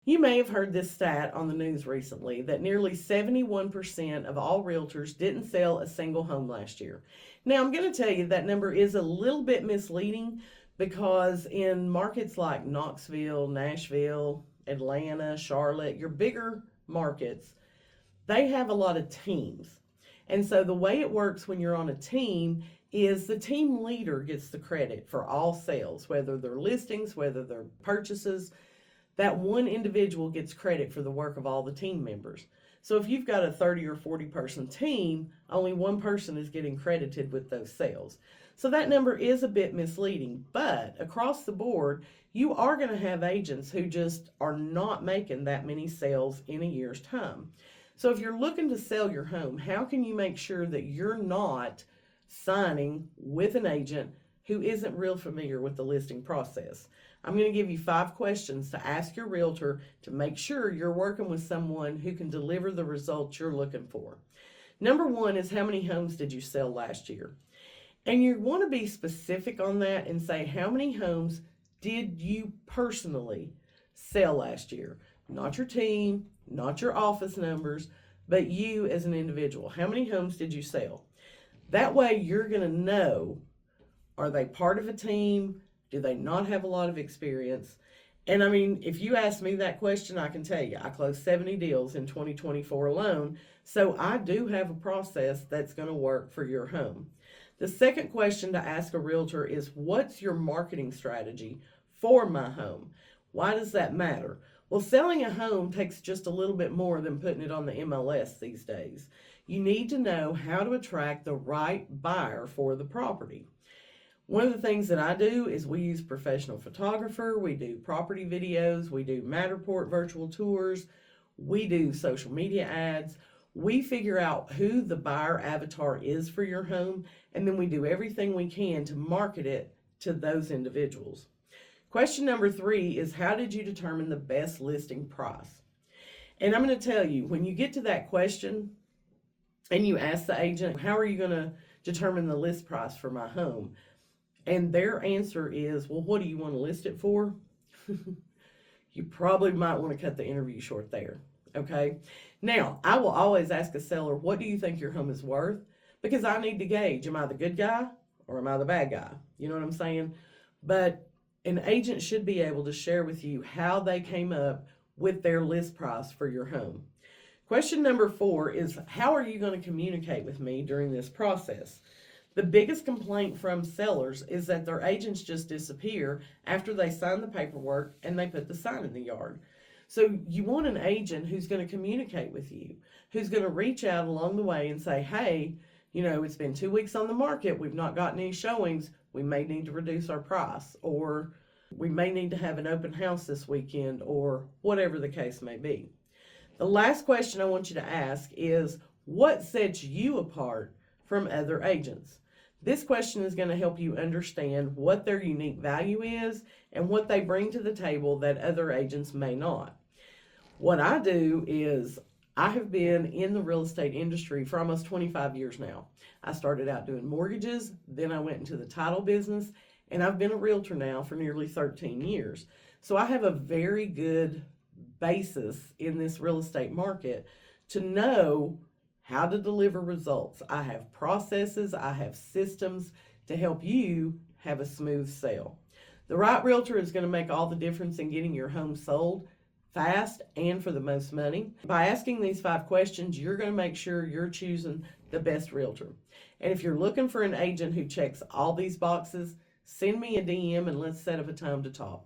You may have heard this stat on the news recently that nearly 71% of all realtors didn't sell a single home last year. Now, I'm going to tell you that number is a little bit misleading because in markets like Knoxville, Nashville, Atlanta, Charlotte, your bigger markets, they have a lot of teams. And so the way it works when you're on a team is the team leader gets the credit for all sales, whether they're listings, whether they're purchases. That one individual gets credit for the work of all the team members. So if you've got a 30 or 40 person team, only one person is getting credited with those sales. So that number is a bit misleading, but across the board, you are going to have agents who just are not making that many sales in a year's time. So if you're looking to sell your home, how can you make sure that you're not signing with an agent who isn't real familiar with the listing process? I'm going to give you 5 questions to ask your realtor to make sure you're working with someone who can deliver the results you're looking for. Number 1 is, how many homes did you sell last year? And you want to be specific on that and say, how many homes did you personally sell last year? Not your team, not your office numbers, but you as an individual. How many homes did you sell? That way you're going to know, are they part of a team? Do they not have a lot of experience? And I mean, if you ask me that question, I can tell you, I closed 70 deals in 2024 alone. So I do have a process that's going to work for your home. The second question to ask a realtor is, what's your marketing strategy for my home? Why does that matter? Well, selling a home takes just a little bit more than putting it on the MLS these days. You need to know how to attract the right buyer for the property. One of the things that I do is we use professional photographer, we do property videos, we do Matterport virtual tours, we do social media ads. We figure out who the buyer avatar is for your home, and then we do everything we can to market it to those individuals. Question number 3 is, how did you determine the best listing price? And I'm going to tell you, when you get to that question and you ask the agent, how are you going to determine the list price for my home? And their answer is, well, what do you want to list it for? You probably might want to cut the interview short there. Okay. Now, I will always ask a seller, what do you think your home is worth? Because I need to gauge, am I the good guy or am I the bad guy? You know what I'm saying? But an agent should be able to share with you how they came up with their list price for your home. Question number 4 is, how are you going to communicate with me during this process? The biggest complaint from sellers is that their agents just disappear after they sign the paperwork and they put the sign in the yard. So you want an agent who's going to communicate with you, who's going to reach out along the way and say, hey, you know, it's been 2 weeks on the market, we've not gotten any showings, we may need to reduce our price, or we may need to have an open house this weekend, or whatever the case may be. The last question I want you to ask is, what sets you apart from other agents? This question is going to help you understand what their unique value is and what they bring to the table that other agents may not. What I do is, I have been in the real estate industry for almost 25 years now. I started out doing mortgages, then I went into the title business, and I've been a realtor now for nearly 13 years. So I have a very good basis in this real estate market to know how to deliver results. I have processes, I have systems to help you have a smooth sale. The right realtor is going to make all the difference in getting your home sold fast and for the most money. By asking these 5 questions, you're going to make sure you're choosing the best realtor. And if you're looking for an agent who checks all these boxes, send me a DM and let's set up a time to talk.